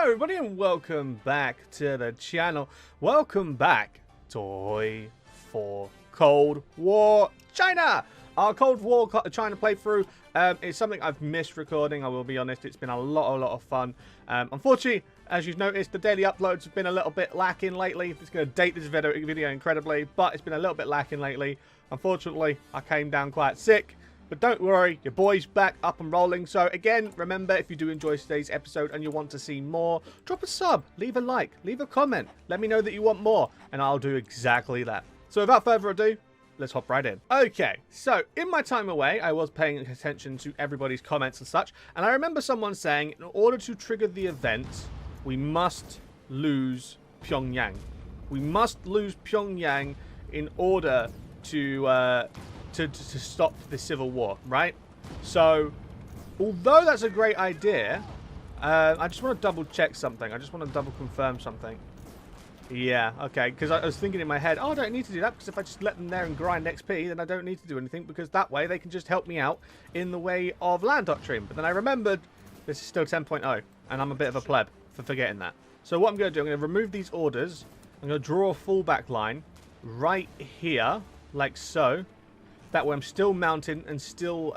everybody, and welcome back to the channel. Welcome back to for Cold War China. Our Cold War China playthrough is something I've missed recording, I will be honest. It's been a lot of fun. Unfortunately, as you've noticed, the daily uploads have been a little bit lacking lately. It's going to date this video incredibly, but it's been a little bit lacking lately. Unfortunately, I came down quite sick. But don't worry, your boy's back up and rolling. So again, remember, if you do enjoy today's episode and you want to see more, drop a sub, leave a like, leave a comment. Let me know that you want more, and I'll do exactly that. So without further ado, let's hop right in. Okay, so in my time away, I was paying attention to everybody's comments and such. And I remember someone saying, in order to trigger the event, we must lose Pyongyang. We must lose Pyongyang in order to stop the civil war, right? So, although that's a great idea, I just want to double check something. I just want to double confirm something. Yeah, okay, because I was thinking in my head, oh, I don't need to do that, because if I just let them there and grind XP, then I don't need to do anything, because that way they can just help me out in the way of land doctrine. But then I remembered this is still 10.0, and I'm a bit of a pleb for forgetting that. So what I'm going to do, I'm going to remove these orders. I'm going to draw a fallback line right here, like so. That way I'm still mountain and still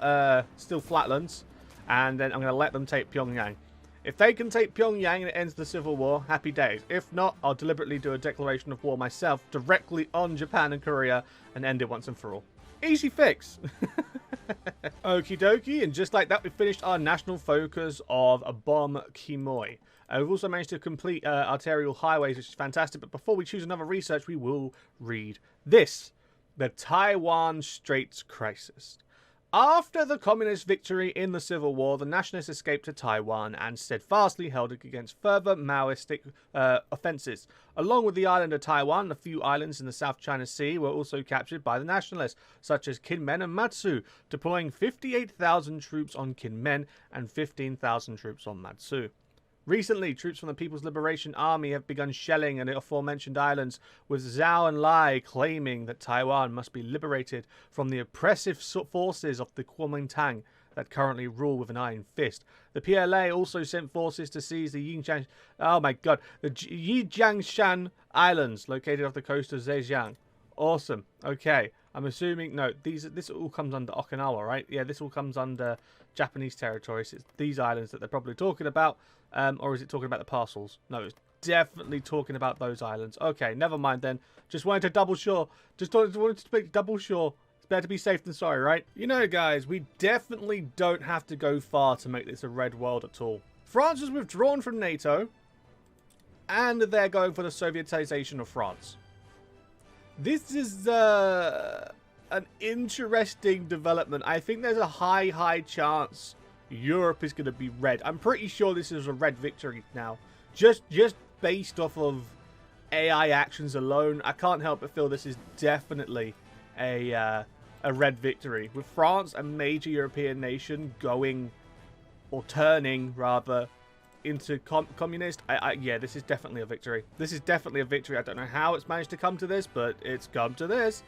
flatlands, and then I'm going to let them take Pyongyang. If they can take Pyongyang and it ends the civil war, happy days. If not, I'll deliberately do a declaration of war myself directly on Japan and Korea and end it once and for all. Easy fix. Okie dokie, and just like that, we finished our national focus of Bomb Kimoy. We've also managed to complete arterial highways, which is fantastic. But before we choose another research, we will read this. The Taiwan Straits Crisis. After the communist victory in the Civil War, the nationalists escaped to Taiwan and steadfastly held against further Maoistic offences. Along with the island of Taiwan, a few islands in the South China Sea were also captured by the nationalists, such as Kinmen and Matsu, deploying 58,000 troops on Kinmen and 15,000 troops on Matsu. Recently, troops from the People's Liberation Army have begun shelling the aforementioned islands, with Zhao and Lai claiming that Taiwan must be liberated from the oppressive forces of the Kuomintang that currently rule with an iron fist. The PLA also sent forces to seize the the Yijiangshan Islands, located off the coast of Zhejiang. Awesome. Okay. I'm assuming, no, this all comes under Okinawa, right? Yeah, this all comes under Japanese territory. So it's these islands that they're probably talking about. Or is it talking about the parcels? No, it's definitely talking about those islands. Okay, never mind then. Just wanted to double sure. Just wanted to make double sure. It's better to be safe than sorry, right? You know, guys, we definitely don't have to go far to make this a red world at all. France has withdrawn from NATO. And they're going for the Sovietisation of France. This is an interesting development. I think there's a high chance Europe is going to be red. I'm pretty sure this is a red victory now. Just based off of AI actions alone, I can't help but feel this is definitely a red victory. With France, a major European nation, going, or turning rather, into communist, yeah, this is definitely a victory. This is definitely a victory. I don't know how it's managed to come to this, but it's come to this.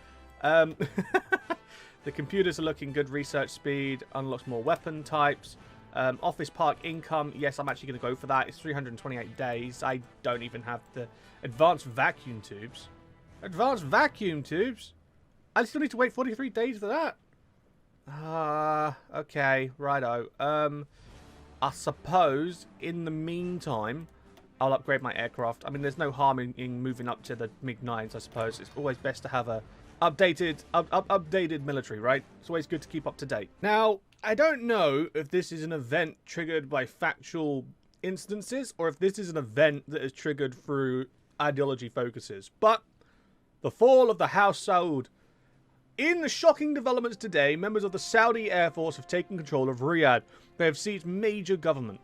The computers are looking good. Research speed, unlocks more weapon types. Office park income, yes, I'm actually going to go for that. It's 328 days. I don't even have the advanced vacuum tubes. Advanced vacuum tubes? I still need to wait 43 days for that. Okay, righto. I suppose, in the meantime, I'll upgrade my aircraft. I mean, there's no harm in moving up to the MiG-9s, I suppose. It's always best to have a updated military, right? It's always good to keep up to date. Now, I don't know if this is an event triggered by factual instances, or if this is an event that is triggered through ideology focuses. But the fall of the House Saud. In the shocking developments today, members of the Saudi Air Force have taken control of Riyadh. They have seized major government,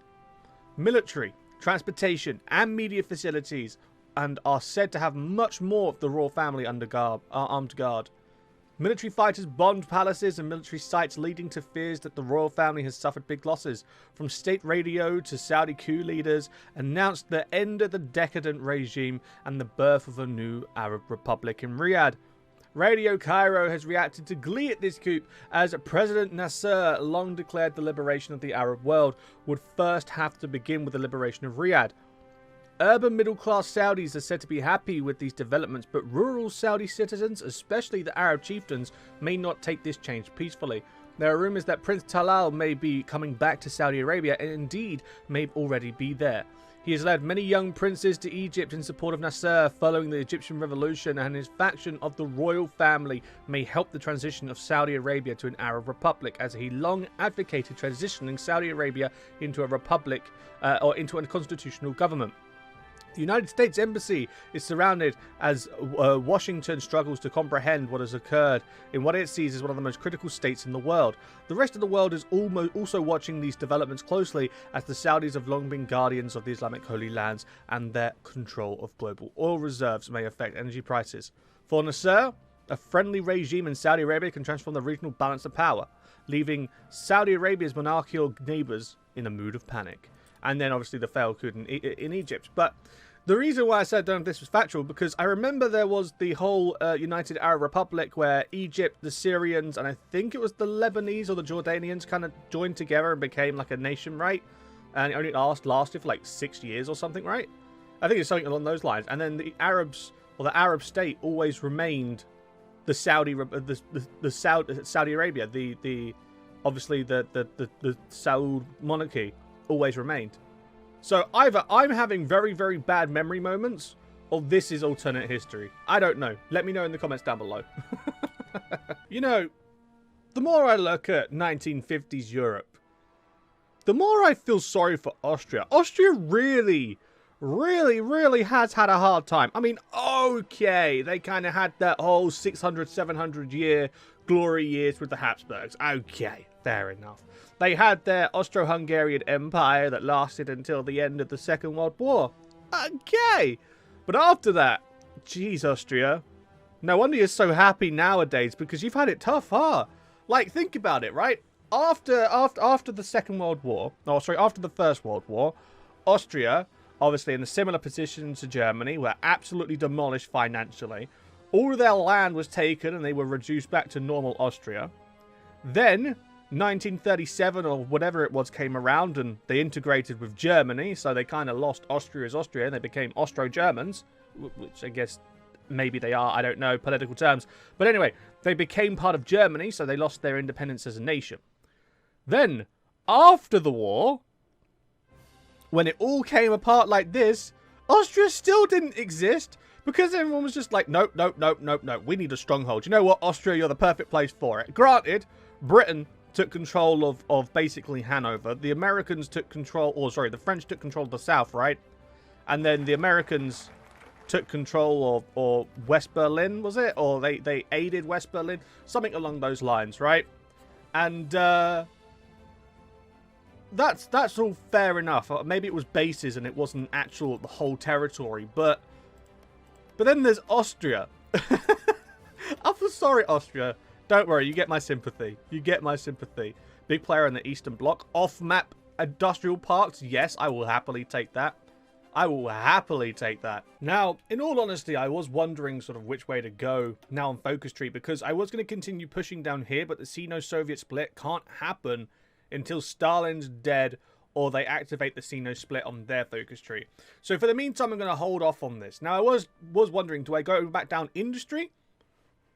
military, transportation, and media facilities, and are said to have much more of the royal family under armed guard. Military fighters bombed palaces and military sites, leading to fears that the royal family has suffered big losses. From state radio to Saudi coup leaders announced the end of the decadent regime and the birth of a new Arab Republic in Riyadh. Radio Cairo has reacted to glee at this coup, as President Nasser long declared the liberation of the Arab world would first have to begin with the liberation of Riyadh. Urban middle-class Saudis are said to be happy with these developments, but rural Saudi citizens, especially the Arab chieftains, may not take this change peacefully. There are rumors that Prince Talal may be coming back to Saudi Arabia and indeed may already be there. He has led many young princes to Egypt in support of Nasser following the Egyptian revolution, and his faction of the royal family may help the transition of Saudi Arabia to an Arab republic, as he long advocated transitioning Saudi Arabia into a republic or into a constitutional government. The United States Embassy is surrounded as Washington struggles to comprehend what has occurred in what it sees as one of the most critical states in the world. The rest of the world is also watching these developments closely, as the Saudis have long been guardians of the Islamic Holy Lands, and their control of global oil reserves may affect energy prices. For Nasser, a friendly regime in Saudi Arabia can transform the regional balance of power, leaving Saudi Arabia's monarchical neighbours in a mood of panic. And then obviously the failed coup in Egypt. But the reason why I said this was factual, because I remember there was the whole United Arab Republic where Egypt, the Syrians, and I think it was the Lebanese or the Jordanians kind of joined together and became like a nation, right? And it only lasted for like 6 years or something, right? I think it's something along those lines. And then the Arabs, or the Arab state, always remained the Saudi Arabia, obviously the Saud monarchy always remained. So either I'm having very, very bad memory moments, or this is alternate history. I don't know. Let me know in the comments down below. You know, the more I look at 1950s Europe, the more I feel sorry for Austria. Austria really has had a hard time. I mean, okay, they kind of had that whole 600, 700 year glory years with the Habsburgs. Okay, fair enough. They had their Austro-Hungarian Empire that lasted until the end of the Second World War. Okay. But after that, geez, Austria. No wonder you're so happy nowadays, because you've had it tough, huh? Like, think about it, right? After the Second World War, after the First World War, Austria, obviously in a similar position to Germany, were absolutely demolished financially. All of their land was taken and they were reduced back to normal Austria. Then 1937 or whatever it was came around and they integrated with Germany, so they kind of lost Austria as Austria and they became Austro-Germans, which I guess maybe they are, I don't know, political terms. But anyway, they became part of Germany, so they lost their independence as a nation. Then, after the war, when it all came apart like this, Austria still didn't exist, because everyone was just like, nope, we need a stronghold. You know what, Austria, you're the perfect place for it. Granted, Britain took control of basically Hanover. The Americans took control, the French took control of the south, right? And then the Americans took control of West Berlin, was it? Or they aided West Berlin? Something along those lines, right? And that's all fair enough. Maybe it was bases and it wasn't the whole territory, but then there's Austria. I feel sorry, Austria. Don't worry, you get my sympathy. You get my sympathy. Big player in the Eastern Bloc. Off-map industrial parks. Yes, I will happily take that. I will happily take that. Now, in all honesty, I was wondering sort of which way to go now on Focus Tree, because I was going to continue pushing down here, but the Sino-Soviet split can't happen until Stalin's dead or they activate the Sino split on their Focus Tree. So for the meantime, I'm going to hold off on this. Now, I was wondering, do I go back down industry?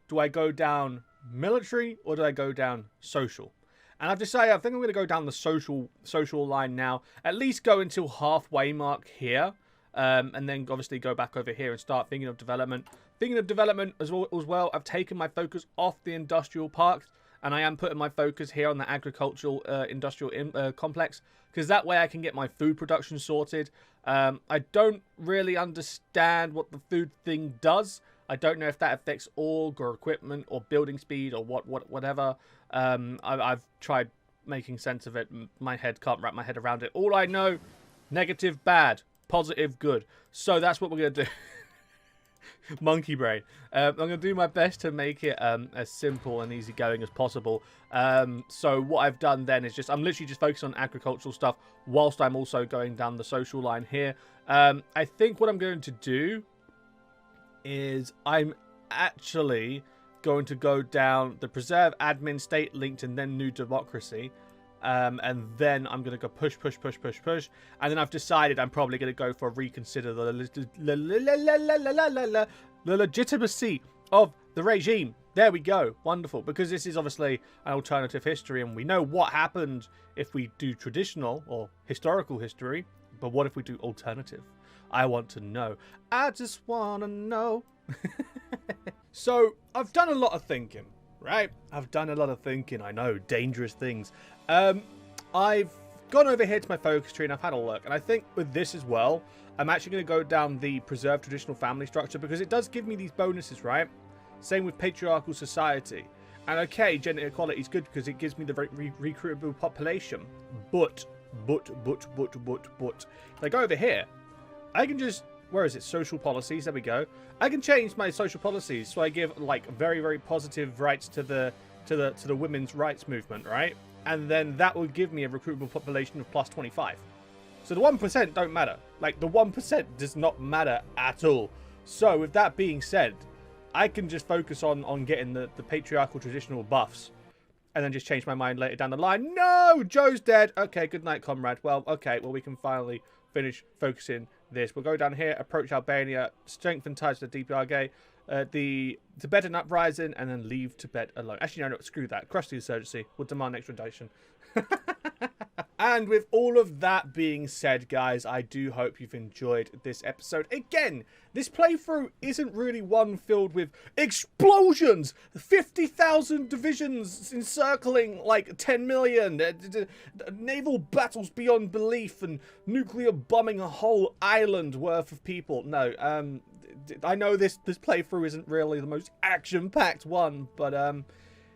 Do I go down military, or do I go down social? And I've decided I think I'm going to go down the social line now. At least go until halfway mark here, and then obviously go back over here and start thinking of development. Thinking of development as well, I've taken my focus off the industrial parks, and I am putting my focus here on the agricultural industrial complex, because that way I can get my food production sorted. I don't really understand what the food thing does. I don't know if that affects org or equipment or building speed or whatever. I've tried making sense of it. My head can't wrap my head around it. All I know, negative, bad, positive, good. So that's what we're going to do. Monkey brain. I'm going to do my best to make it as simple and easygoing as possible. So what I've done then is I'm literally just focused on agricultural stuff whilst I'm also going down the social line here. I think what I'm going to do is I'm actually going to go down the preserve admin state linked and then new democracy. And then I'm going to go push. And then I've decided I'm probably going to go for reconsider the legitimacy of the regime. There we go. Wonderful. Because this is obviously an alternative history, and we know what happened if we do traditional or historical history. But what if we do alternative? I want to know. I just want to know. So, I've done a lot of thinking, right? I've done a lot of thinking. I know, dangerous things. I've gone over here to my focus tree and I've had a look. And I think with this as well, I'm actually going to go down the preserved traditional family structure because it does give me these bonuses, right? Same with patriarchal society. And okay, gender equality is good because it gives me the recruitable population. But. If I go over here, I can just, where is it? Social policies. There we go. I can change my social policies so I give like very, very positive rights to the women's rights movement, right? And then that will give me a recruitable population of plus 25. So the 1% don't matter. Like the 1% does not matter at all. So with that being said, I can just focus on getting the patriarchal traditional buffs. And then just change my mind later down the line. No! Joe's dead. Okay, good night, comrade. Well, okay. Well, we can finally finish focusing this. We'll go down here, approach Albania, strengthen ties to the DPRK, the Tibetan uprising, and then leave Tibet alone. Actually, no, screw that. Crush the insurgency. We'll demand extradition. And with all of that being said, guys, I do hope you've enjoyed this episode. Again, this playthrough isn't really one filled with explosions, 50,000 divisions encircling like 10 million, naval battles beyond belief, and nuclear bombing a whole island worth of people. No, I know this playthrough isn't really the most action-packed one, but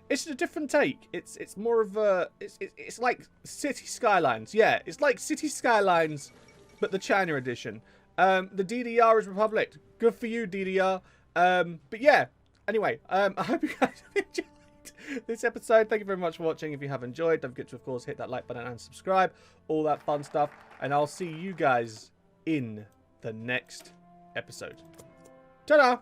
it's a different take. It's more of a it's like City Skylines. Yeah, it's like City Skylines, but the China edition. The DDR is Republic. Good for you, DDR. But yeah. Anyway, I hope you guys have enjoyed this episode. Thank you very much for watching. If you have enjoyed, don't forget to of course hit that like button and subscribe. All that fun stuff. And I'll see you guys in the next episode. Ta-da!